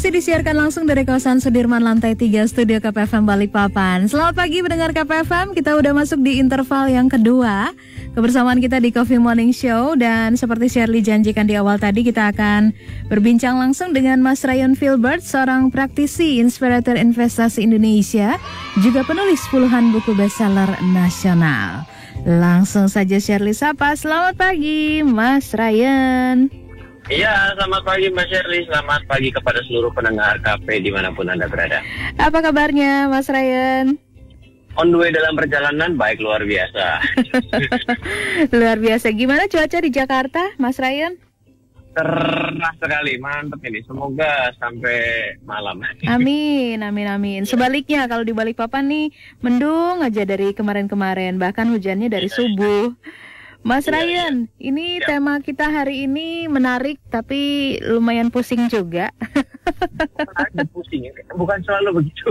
Masih disiarkan langsung dari kawasan Sudirman Lantai 3 Studio KPFM Balikpapan. Selamat pagi mendengar KPFM. Kita udah masuk di interval yang kedua kebersamaan kita di Coffee Morning Show. Dan seperti Shirley janjikan di awal tadi, kita akan berbincang langsung dengan Mas Ryan Filbert, seorang praktisi inspirator investasi Indonesia, juga penulis puluhan buku bestseller nasional. Langsung saja Shirley sapa. Selamat pagi Mas Ryan. Iya, selamat pagi Mbak Shirley. Selamat pagi kepada seluruh pendengar KP dimanapun Anda berada. Apa kabarnya Mas Ryan? On the way dalam perjalanan, baik luar biasa. Luar biasa. Gimana cuaca di Jakarta, Mas Ryan? Cerah sekali, mantap ini. Semoga sampai malam. Amin, amin, amin. Sebaliknya, kalau di Balikpapan nih, mendung aja dari kemarin-kemarin. Bahkan hujannya dari subuh. Mas Ryan, ini tema kita hari ini menarik tapi lumayan pusing juga. Ada pusing, bukan selalu begitu.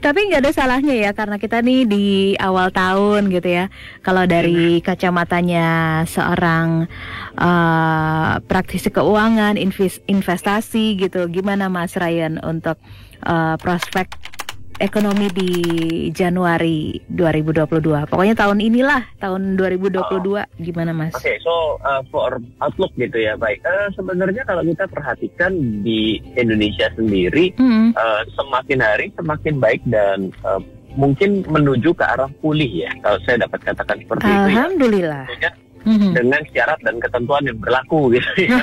Tapi nggak ada salahnya ya, karena kita nih di awal tahun gitu ya. Kalau dari kacamatanya seorang praktisi keuangan, investasi gitu, gimana Mas Ryan untuk prospek ekonomi di Januari 2022. Pokoknya tahun inilah, tahun 2022. Gimana Mas? Oke, so for outlook gitu ya, baik. Sebenarnya kalau kita perhatikan di Indonesia sendiri, semakin hari semakin baik dan mungkin menuju ke arah pulih ya. Kalau saya dapat katakan seperti itu ya. Alhamdulillah. Dengan syarat dan ketentuan yang berlaku gitu ya.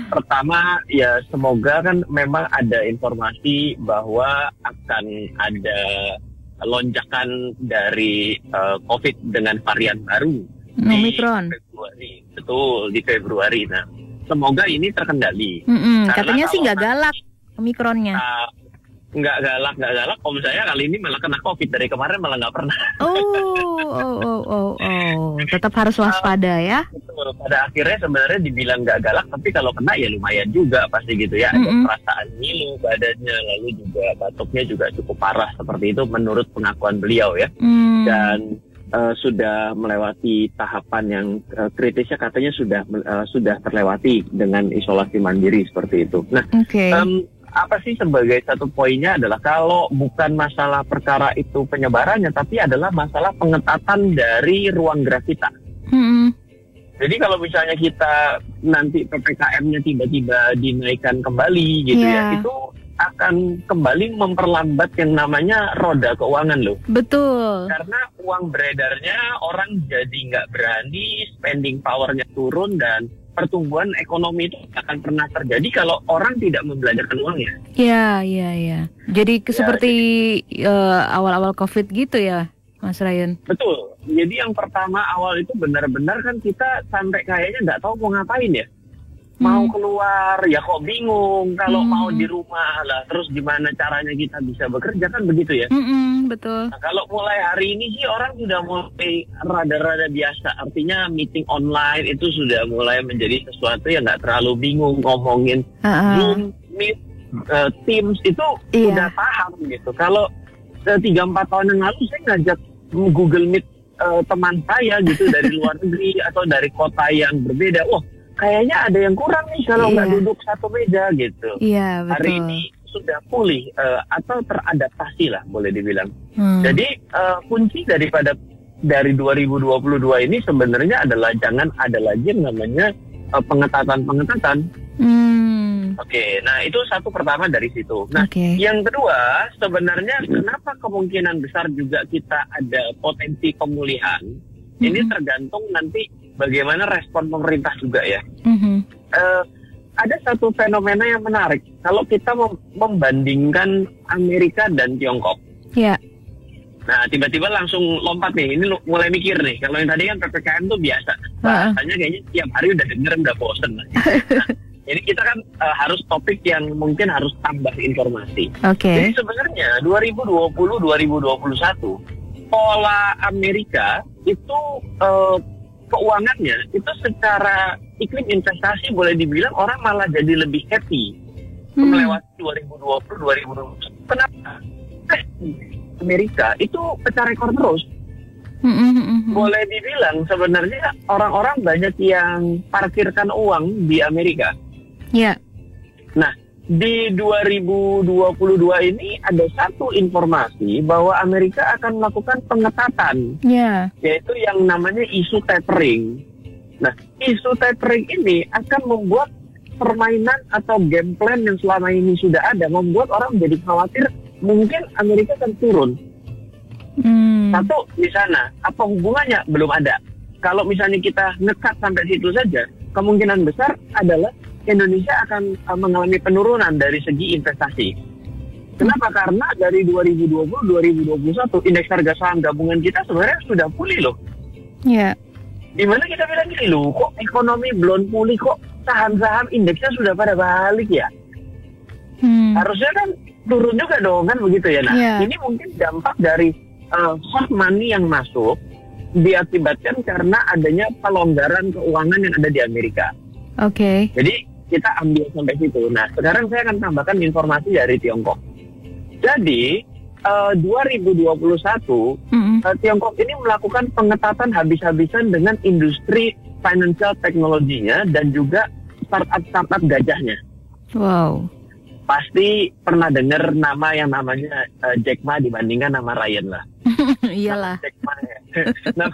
Pertama ya semoga kan memang ada informasi bahwa akan ada lonjakan dari COVID dengan varian baru Omicron. Di Februari. Betul, di Februari. Nah, semoga ini terkendali. Katanya sih nggak galak Omicronnya. Nggak galak. Om saya kali ini malah kena COVID, dari kemarin malah nggak pernah. Tetap harus waspada ya. Betul. Pada akhirnya sebenarnya dibilang nggak galak, tapi kalau kena ya lumayan juga pasti gitu ya. Ada perasaan ngilu badannya, lalu juga batuknya juga cukup parah seperti itu menurut pengakuan beliau ya. Dan sudah melewati tahapan yang kritisnya, katanya sudah terlewati dengan isolasi mandiri seperti itu. Nah, apa sih sebagai satu poinnya adalah kalau bukan masalah perkara itu penyebarannya, tapi adalah masalah pengetatan dari ruang gerak kita. Jadi kalau misalnya kita nanti PPKM-nya tiba-tiba dinaikkan kembali gitu ya, itu akan kembali memperlambat yang namanya roda keuangan loh. Betul. Karena uang beredarnya, orang jadi nggak berani, spending power-nya turun, dan pertumbuhan ekonomi itu akan pernah terjadi kalau orang tidak membelanjakan uangnya. Iya. Jadi seperti awal-awal COVID gitu ya, Mas Ryan? Betul. Jadi yang pertama awal itu benar-benar kan kita sampai kayaknya nggak tahu mau ngapain ya. Mau keluar ya kok bingung, kalau mau di rumah lah terus gimana caranya kita bisa bekerja, kan begitu ya. Betul. Nah, kalau mulai hari ini sih orang sudah mulai rada-rada biasa, artinya meeting online itu sudah mulai menjadi sesuatu yang nggak terlalu bingung, ngomongin Zoom, Meet, Teams itu udah paham gitu. Kalau 3-4 tahun yang lalu saya ngajak Google Meet teman saya gitu dari luar negeri atau dari kota yang berbeda, kayaknya ada yang kurang nih kalau nggak duduk satu meja gitu. Iya, betul. Hari ini sudah pulih atau teradaptasi lah boleh dibilang. Jadi kunci dari 2022 ini sebenarnya adalah jangan ada lagi yang namanya pengetatan. Oke, nah itu satu pertama dari situ. Nah, yang kedua sebenarnya kenapa kemungkinan besar juga kita ada potensi pemulihan. Ini tergantung nanti bagaimana respon pemerintah juga ya. Ada satu fenomena yang menarik. Kalau kita membandingkan Amerika dan Tiongkok. Iya. Nah, tiba-tiba langsung lompat nih. Ini mulai mikir nih. Kalau yang tadi kan PPKM tuh biasa. Bahasanya kayaknya tiap hari udah denger, udah bosen. Nah, ini kita kan harus topik yang mungkin harus tambah informasi. Jadi sebenarnya 2020-2021 pola Amerika itu keuangannya itu secara iklim investasi boleh dibilang orang malah jadi lebih happy melewati 2020-2021. Kenapa? Amerika itu pecah rekor terus. Boleh dibilang sebenarnya orang-orang banyak yang parkirkan uang di Amerika. Iya. Nah, di 2022 ini ada satu informasi bahwa Amerika akan melakukan pengetatan, yaitu yang namanya isu tapering. Nah, isu tapering ini akan membuat permainan atau game plan yang selama ini sudah ada, membuat orang menjadi khawatir mungkin Amerika akan turun. Satu, di sana, apa hubungannya? Belum ada. Kalau misalnya kita ngekat sampai situ saja, kemungkinan besar adalah Indonesia akan mengalami penurunan dari segi investasi. Kenapa? Karena dari 2020-2021 indeks harga saham gabungan kita sebenarnya sudah pulih loh. Iya. Dimana kita bilang gini loh, kok ekonomi belum pulih, kok saham-saham indeksnya sudah pada balik ya? Harusnya kan turun juga dong, kan begitu ya. Nah, ini mungkin dampak dari hot money yang masuk diakibatkan karena adanya pelonggaran keuangan yang ada di Amerika. Oke. Jadi kita ambil sampai situ. Nah, sekarang saya akan tambahkan informasi dari Tiongkok. Jadi 2021 Tiongkok ini melakukan pengetatan habis-habisan dengan industri financial teknologinya dan juga startup gajahnya. Wow. Pasti pernah dengar nama yang namanya Jack Ma dibandingkan nama Ryan lah. Iyalah. Jack Ma ya. Nah,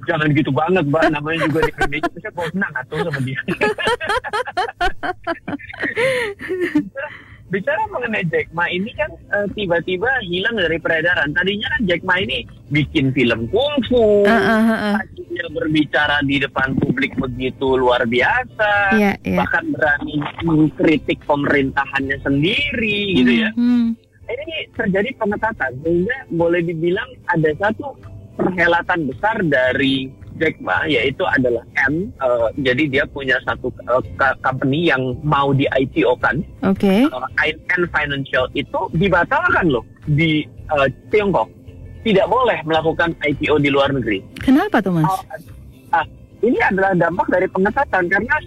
jangan gitu banget, Mbak. Namanya juga di Indonesia. Saya mau senang atau sama dia. Bicara mengenai Jack Ma ini kan tiba-tiba hilang dari peredaran. Tadinya kan Jack Ma ini bikin film kungfu, akhirnya berbicara di depan publik begitu luar biasa, bahkan berani mengkritik pemerintahannya sendiri, gitu ya. Ini terjadi pengetatan, sehingga boleh dibilang ada satu perhelatan besar dari Jack Ma, yaitu adalah M. Jadi dia punya satu company yang mau di IPO-kan. Oke. N Financial itu dibatalkan loh di Tiongkok. Tidak boleh melakukan IPO di luar negeri. Kenapa tuh, Mas? Ini adalah dampak dari pengetatan karena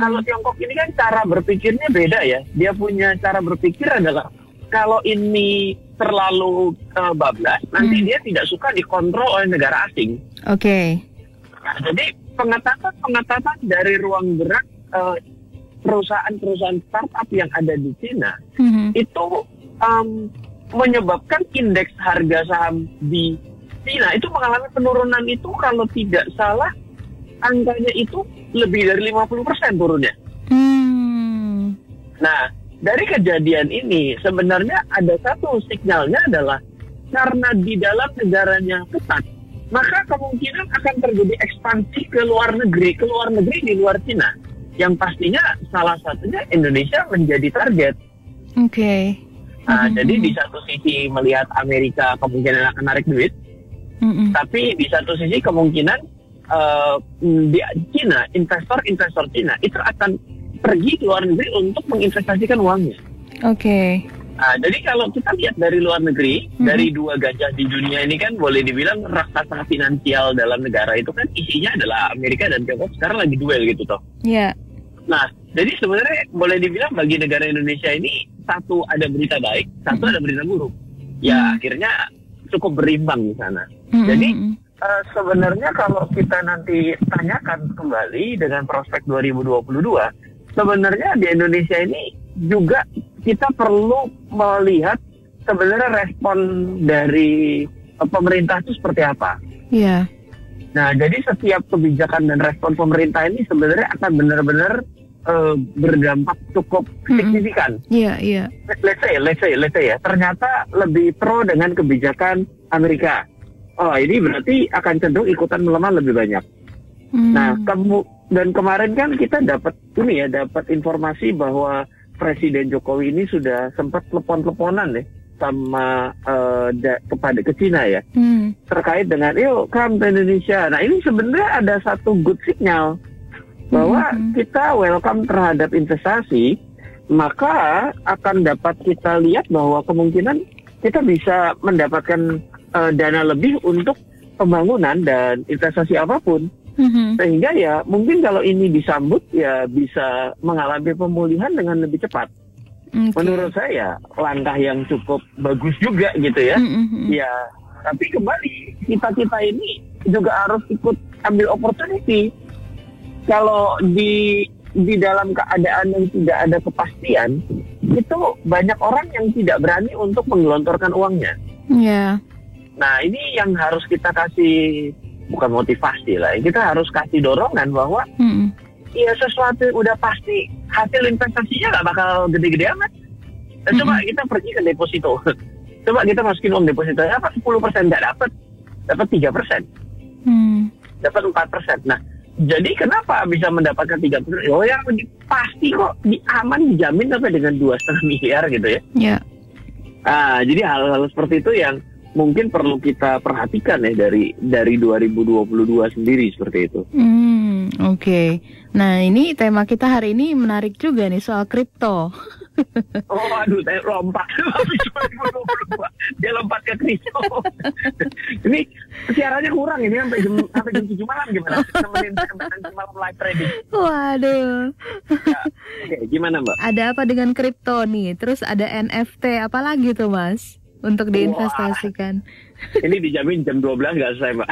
kalau Tiongkok ini kan cara berpikirnya beda ya. Dia punya cara berpikir adalah kalau ini terlalu bablas, nanti dia tidak suka dikontrol oleh negara asing. Oke. Nah, jadi pengetatan dari ruang gerak perusahaan-perusahaan startup yang ada di Cina itu menyebabkan indeks harga saham di Cina itu mengalami penurunan itu kalau tidak salah angkanya itu lebih dari 50% turunnya. Nah, dari kejadian ini sebenarnya ada satu sinyalnya adalah karena di dalam negaranya ketat, maka kemungkinan akan terjadi ekspansi ke luar negeri di luar Cina. Yang pastinya salah satunya Indonesia menjadi target. Oke. Nah, jadi di satu sisi melihat Amerika kemungkinan akan narik duit, tapi di satu sisi kemungkinan di Cina, investor Cina itu akan pergi ke luar negeri untuk menginvestasikan uangnya. Oke. Nah, jadi kalau kita lihat dari luar negeri, dari dua gajah di dunia ini kan boleh dibilang raksasa finansial dalam negara itu kan isinya adalah Amerika dan Tiongkok sekarang lagi duel gitu toh. Iya. Nah, jadi sebenarnya boleh dibilang bagi negara Indonesia ini satu ada berita baik, satu ada berita buruk. Ya akhirnya cukup berimbang di sana. Jadi sebenarnya kalau kita nanti tanyakan kembali dengan prospek 2022, sebenarnya di Indonesia ini juga kita perlu melihat sebenarnya respon dari pemerintah itu seperti apa. Iya. Nah, jadi setiap kebijakan dan respon pemerintah ini sebenarnya akan benar-benar berdampak cukup signifikan. Iya, iya. Let's say ya. Ternyata lebih pro dengan kebijakan Amerika. Oh, ini berarti akan cenderung ikutan melemah lebih banyak. Nah, dan kemarin kan kita dapat informasi bahwa Presiden Jokowi ini sudah sempat telepon-teleponan ya sama ke Cina ya, terkait dengan yuk come ke Indonesia. Nah, ini sebenarnya ada satu good signal bahwa kita welcome terhadap investasi, maka akan dapat kita lihat bahwa kemungkinan kita bisa mendapatkan dana lebih untuk pembangunan dan investasi apapun. Sehingga ya mungkin kalau ini disambut ya bisa mengalami pemulihan dengan lebih cepat. Menurut saya langkah yang cukup bagus juga gitu ya. Ya, tapi kembali kita ini juga harus ikut ambil opportunity. Kalau di di dalam keadaan yang tidak ada kepastian, itu banyak orang yang tidak berani untuk menggelontorkan uangnya. Iya. Nah, ini yang harus kita kasih, bukan motivasi lah, kita harus kasih dorongan bahwa ya sesuatu yang udah pasti hasil investasinya nggak bakal gede-gede amat. Coba kita pergi ke deposito, coba kita masukin uang deposito, apa 10% nggak dapat 3%, dapat 4%. Nah, jadi kenapa bisa mendapatkan 3%? Oh, yang pasti kok aman, dijamin sampai dengan 2,5 miliar gitu ya. Yeah. Jadi hal-hal seperti itu yang mungkin perlu kita perhatikan ya dari 2022 sendiri seperti itu. Oke. Nah, ini tema kita hari ini menarik juga nih soal kripto. Oh, aduh, saya lompat. 2022. Dia lompat ke kripto. Ini siarannya kurang ini sampai jam 7 malam gimana? Temenin malam live trading. Waduh. Ya, oke, gimana Mbak? Ada apa dengan kripto nih? Terus ada NFT apa lagi tuh Mas? Untuk diinvestasikan. Ini dijamin jam 12 nggak selesai Mbak.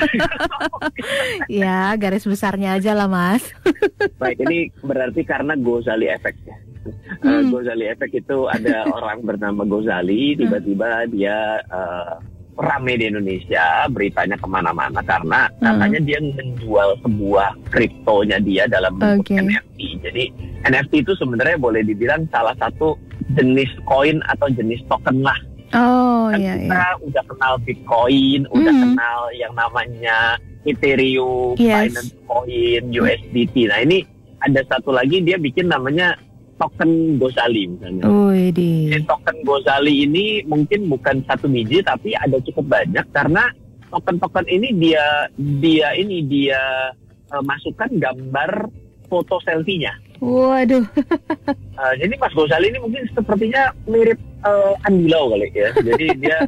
Ya, garis besarnya aja lah Mas. Baik, ini berarti karena Ghazali Effect ya. Ghazali Effect itu ada orang bernama Ghazali, tiba-tiba dia rame di Indonesia, beritanya kemana-mana karena katanya dia menjual sebuah kriptonya dia dalam bentuk NFT. Jadi NFT itu sebenarnya boleh dibilang salah satu jenis koin atau jenis token lah. Oh kan iya. Kita udah kenal Bitcoin, udah kenal yang namanya Ethereum, Binance Coin, USDT. Nah ini ada satu lagi dia bikin namanya token Ghazali misalnya. Jadi token Ghazali ini mungkin bukan satu biji tapi ada cukup banyak karena token-token ini dia masukkan gambar foto selfie-nya. Waduh. Jadi Mas Ghazali ini mungkin sepertinya mirip Andy Lau kali ya. Jadi dia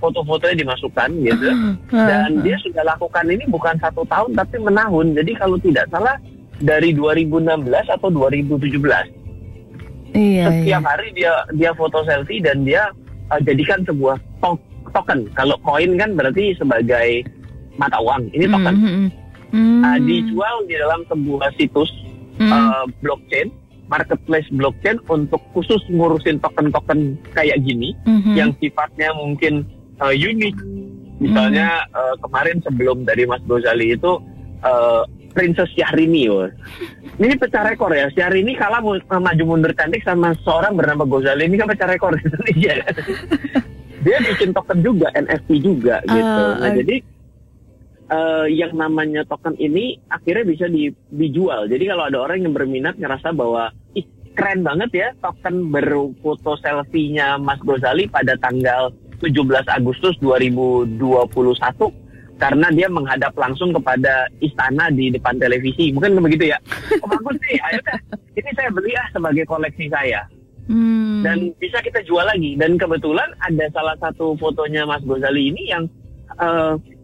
foto-fotonya dimasukkan gitu. Dan dia sudah lakukan ini bukan 1 tahun tapi menahun. Jadi kalau tidak salah dari 2016 atau 2017. Setiap hari dia foto selfie dan dia jadikan sebuah token. Kalau koin kan berarti sebagai mata uang. Ini token. Dijual di dalam sebuah situs blockchain, marketplace blockchain untuk khusus ngurusin token-token kayak gini yang sifatnya mungkin unik. Misalnya kemarin sebelum dari Mas Ghazali itu Princess Syahrini. Ini pecah rekor ya. Syahrini kalah maju mundur cantik sama seorang bernama Ghazali. Ini kan pecah rekor di Indonesia. Dia bikin token juga, NFT juga gitu. Nah, jadi yang namanya token ini akhirnya bisa dijual. Jadi kalau ada orang yang berminat ngerasa bahwa keren banget ya token berfoto selfie-nya Mas Ghazali pada tanggal 17 Agustus 2021 karena dia menghadap langsung kepada istana di depan televisi. Mungkin begitu ya. Oh bagus nih, ayo deh. Ini saya beli sebagai koleksi saya. Dan bisa kita jual lagi. Dan kebetulan ada salah satu fotonya Mas Ghazali ini yang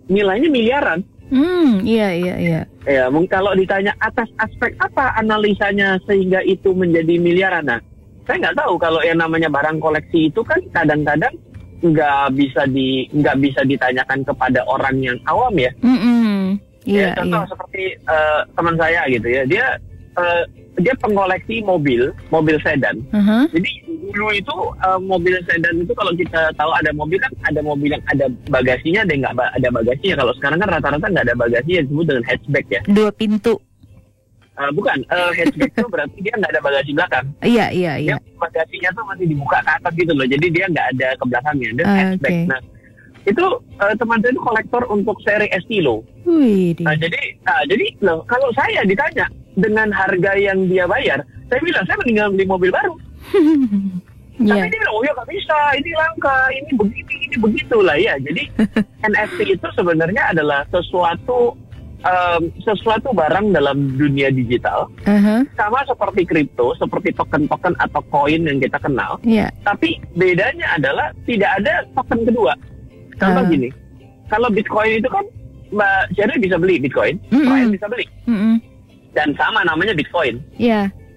nilainya miliaran. Iya. Ya, kalau ditanya atas aspek apa analisanya sehingga itu menjadi miliaran, nah, saya nggak tahu. Kalau yang namanya barang koleksi itu kan kadang-kadang nggak bisa ditanyakan kepada orang yang awam ya. Contoh seperti teman saya gitu ya, dia pengoleksi mobil sedan. Jadi dulu itu mobil sedan itu kalau kita tahu ada mobil kan ada mobil yang ada bagasinya, ada yang nggak ada bagasinya. Kalau sekarang kan rata-rata nggak ada bagasi, yang disebut dengan hatchback ya. 2 pintu. Bukan, hatchback itu berarti dia nggak ada bagasi belakang. Iya. Dia bagasinya tuh masih dibuka ke atas gitu loh. Jadi dia nggak ada ke belakangnya. Dia hatchback. Nah itu teman saya itu kolektor untuk seri Estilo. Jadi loh, kalau saya ditanya dengan harga yang dia bayar, saya bilang saya mendingan beli mobil baru. Tapi dia bilang, oh ya nggak bisa, ini langka, ini begini, ini begitu lah ya. Jadi NFT itu sebenarnya adalah sesuatu barang dalam dunia digital, sama seperti kripto, seperti token-token atau koin yang kita kenal. Tapi bedanya adalah tidak ada token kedua. Contoh gini, kalau Bitcoin itu kan Mbak Sherry bisa beli Bitcoin, Ryan bisa beli, dan sama namanya Bitcoin.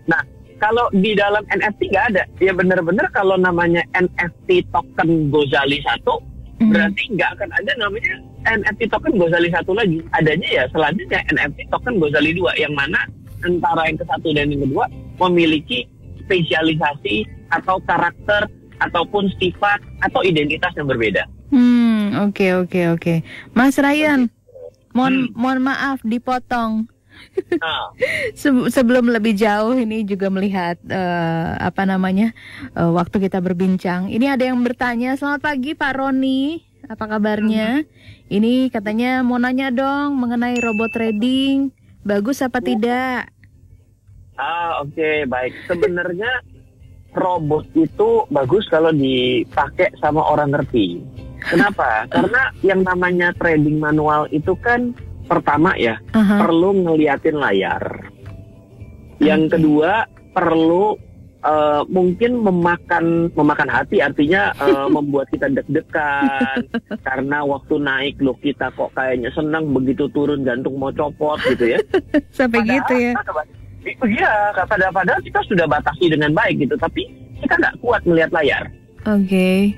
Nah, kalau di dalam NFT nggak ada. Ya benar-benar kalau namanya NFT token Ghazali 1, berarti nggak akan ada namanya NFT token Ghazali 1 lagi. Adanya ya selanjutnya NFT token Ghazali 2, yang mana antara yang ke satu dan yang kedua memiliki spesialisasi atau karakter ataupun sifat atau identitas yang berbeda. Oke. Mas Ryan, mohon maaf dipotong. Sebelum lebih jauh ini juga melihat waktu kita berbincang. Ini ada yang bertanya, selamat pagi Pak Roni, apa kabarnya? Ini katanya mau nanya dong mengenai robot trading, bagus apa tidak? Oke, baik. Sebenarnya robot itu bagus kalau dipakai sama orang ngerti. Kenapa? Karena yang namanya trading manual itu kan pertama ya, perlu ngeliatin layar. Yang kedua, perlu mungkin memakan hati, artinya membuat kita deg-degan. Karena waktu naik kita kok kayaknya senang, begitu turun jantung mau copot gitu ya. Sampai gitu ya. Iya, padahal kita sudah batasi dengan baik gitu, tapi kita nggak kuat melihat layar. Oke.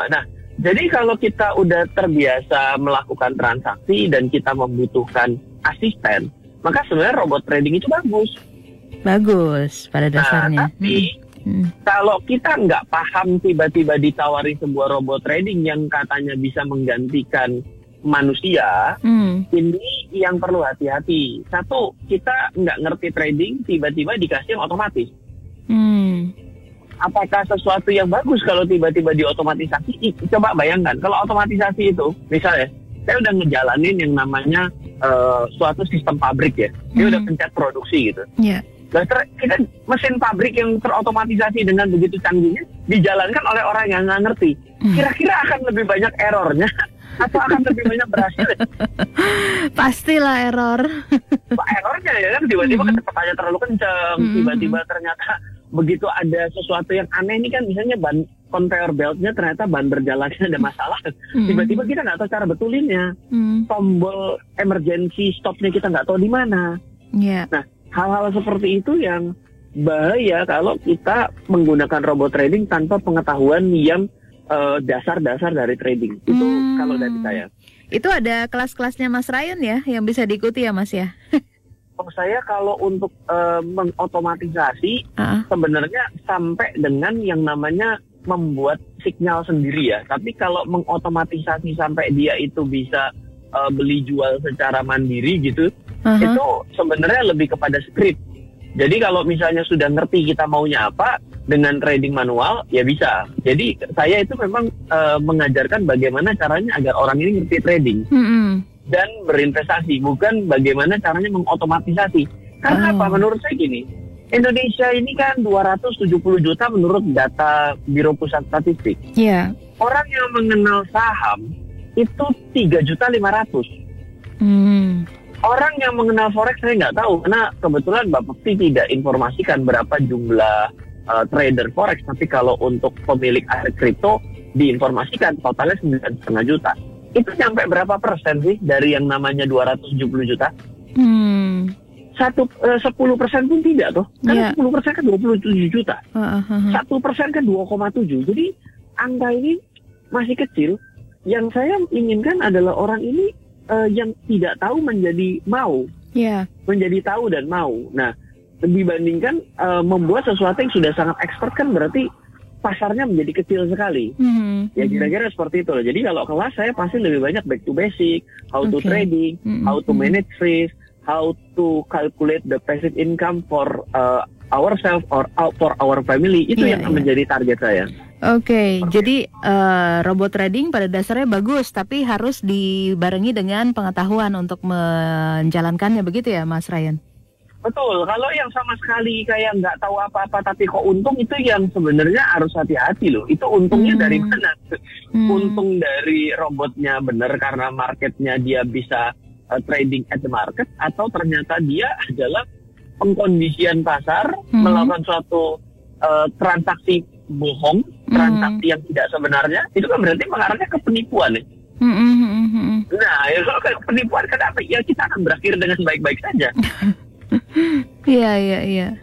Nah, jadi kalau kita udah terbiasa melakukan transaksi dan kita membutuhkan asisten, maka sebenarnya robot trading itu bagus. Bagus pada dasarnya. Tapi kalau kita nggak paham, tiba-tiba ditawari sebuah robot trading yang katanya bisa menggantikan manusia, ini yang perlu hati-hati. Satu, kita nggak ngerti trading, tiba-tiba dikasih yang otomatis. Apakah sesuatu yang bagus kalau tiba-tiba diotomatisasi? Coba bayangkan, kalau otomatisasi itu, misalnya, saya udah ngejalanin yang namanya suatu sistem pabrik ya, dia udah pencet produksi gitu. Yeah. Kita mesin pabrik yang terotomatisasi dengan begitu canggihnya dijalankan oleh orang yang nggak ngerti. Kira-kira akan lebih banyak errornya atau akan lebih banyak berhasil? Pastilah error. Errornya ya kan, tiba-tiba kecepatannya terlalu kencang, tiba-tiba ternyata begitu ada sesuatu yang aneh nih kan, misalnya ban conveyor beltnya ternyata ban berjalannya ada masalah, tiba-tiba kita nggak tahu cara betulinnya, tombol emergency stopnya kita nggak tahu di mana. Nah, hal-hal seperti itu yang bahaya kalau kita menggunakan robot trading tanpa pengetahuan yang dasar-dasar dari trading. Itu kalau dari saya. Itu ada kelas-kelasnya Mas Ryan ya yang bisa diikuti ya Mas ya? Saya kalau untuk mengotomatisasi sebenarnya sampai dengan yang namanya membuat sinyal sendiri ya. Tapi kalau mengotomatisasi sampai dia itu bisa beli jual secara mandiri gitu, itu sebenarnya lebih kepada script. Jadi kalau misalnya sudah ngerti kita maunya apa dengan trading manual, ya bisa. Jadi saya itu memang mengajarkan bagaimana caranya agar orang ini ngerti trading dan berinvestasi, bukan bagaimana caranya mengotomatisasi. Karena apa? Menurut saya gini, Indonesia ini kan 270 juta menurut data Biro Pusat Statistik. Yeah. Orang yang mengenal saham itu 3.500.000. Orang yang mengenal forex saya nggak tahu, karena kebetulan Bapak Peti tidak informasikan berapa jumlah trader forex. Tapi kalau untuk pemilik aset kripto diinformasikan totalnya 9,5 juta. Itu sampai berapa persen sih dari yang namanya 270 juta? 10% pun tidak tuh. Karena 10% kan 27 juta. 1% kan 2,7. Jadi angka ini masih kecil. Yang saya inginkan adalah orang ini yang tidak tahu menjadi mau. Menjadi tahu dan mau. Nah, dibandingkan membuat sesuatu yang sudah sangat expert kan berarti pasarnya menjadi kecil sekali. Ya kira-kira seperti itu. Jadi kalau kelas saya pasti lebih banyak back to basic, how to trading, how to manage risk, how to calculate the passive income for ourselves or for our family. Itu yang menjadi target saya. Oke. Jadi robot trading pada dasarnya bagus, tapi harus dibarengi dengan pengetahuan untuk menjalankannya, begitu ya Mas Ryan? Betul, kalau yang sama sekali kayak nggak tahu apa-apa tapi kok untung, itu yang sebenarnya harus hati-hati loh. Itu untungnya dari mana? Untung dari robotnya benar karena marketnya dia bisa trading at the market, atau ternyata dia adalah pengkondisian pasar melakukan suatu transaksi bohong, transaksi yang tidak sebenarnya. Itu kan berarti mengarahnya ke penipuan ya. Nah, ya kalau ke penipuan kenapa? Ya kita akan berakhir dengan baik-baik saja. Iya.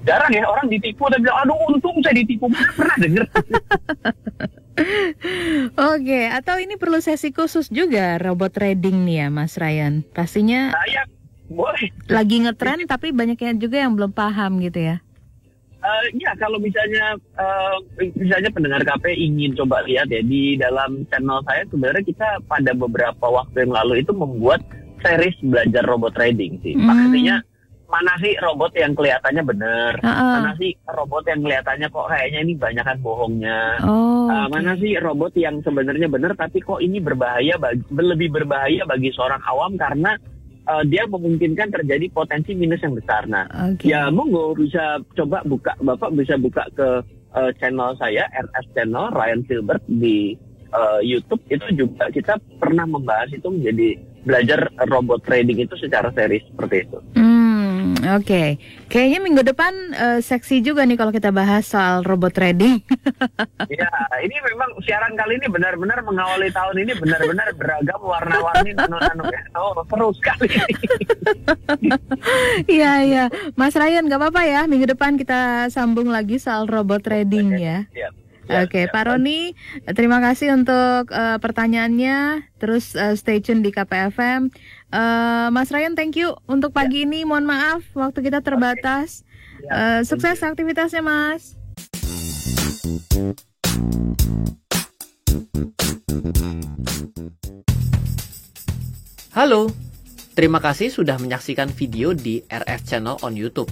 Jarang ya orang ditipu dan bilang, aduh untung saya ditipu. Pernah dengar? Oke, atau ini perlu sesi khusus juga robot trading nih ya Mas Ryan? Pastinya. Boleh. Lagi ngetren tapi banyak yang juga yang belum paham gitu ya. Ya kalau misalnya pendengar KP ingin coba lihat ya, di dalam channel saya sebenarnya kita pada beberapa waktu yang lalu itu membuat series belajar robot trading sih. Maksudnya mana sih robot yang kelihatannya benar, mana sih robot yang kelihatannya kok kayaknya ini banyakan bohongnya, mana sih robot yang sebenarnya benar tapi kok ini lebih berbahaya bagi seorang awam karena dia memungkinkan terjadi potensi minus yang besar. Nah, ya monggo bisa coba Bapak bisa buka ke channel saya, RF Channel Ryan Filbert di YouTube. Itu juga kita pernah membahas itu menjadi belajar robot trading itu secara series seperti itu. Oke. Kayaknya minggu depan seksi juga nih kalau kita bahas soal robot trading. Ya, ini memang siaran kali ini benar-benar mengawali tahun ini benar-benar beragam warna-warni nano-nano ya. Seru sekali. Iya. Mas Ryan, nggak apa-apa ya. Minggu depan kita sambung lagi soal robot trading ya. Oke, Pak Roni, terima kasih untuk pertanyaannya. Terus stay tune di KPFM. Mas Ryan, thank you untuk pagi ini. Mohon maaf, waktu kita terbatas. Sukses aktivitasnya, Mas. Halo, terima kasih sudah menyaksikan video di RF Channel on YouTube.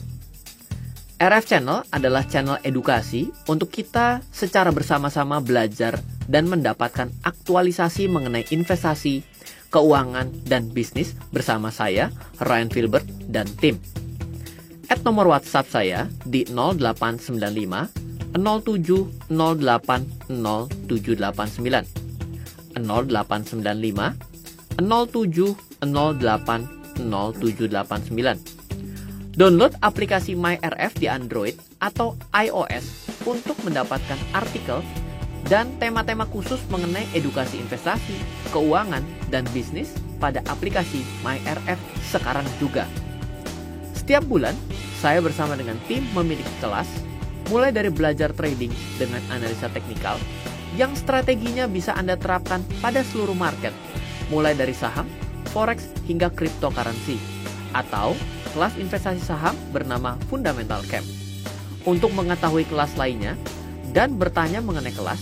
RF Channel adalah channel edukasi untuk kita secara bersama-sama belajar dan mendapatkan aktualisasi mengenai investasi, keuangan, dan bisnis bersama saya, Ryan Filbert, dan tim. Add nomor WhatsApp saya di 0895 07 08 0789 0895 07 08 0789. Download aplikasi MyRF di Android atau iOS untuk mendapatkan artikel dan tema-tema khusus mengenai edukasi investasi, keuangan, dan bisnis pada aplikasi MyRF sekarang juga. Setiap bulan, saya bersama dengan tim memiliki kelas, mulai dari belajar trading dengan analisa teknikal, yang strateginya bisa Anda terapkan pada seluruh market, mulai dari saham, forex, hingga cryptocurrency, atau kelas investasi saham bernama Fundamental Camp. Untuk mengetahui kelas lainnya dan bertanya mengenai kelas,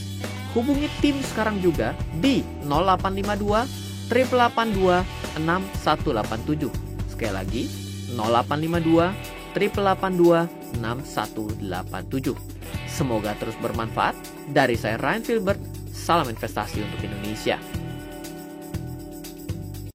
hubungi tim sekarang juga di 0852 882 6187. Sekali lagi, 0852 882 6187. Semoga terus bermanfaat. Dari saya Ryan Filbert, salam investasi untuk Indonesia.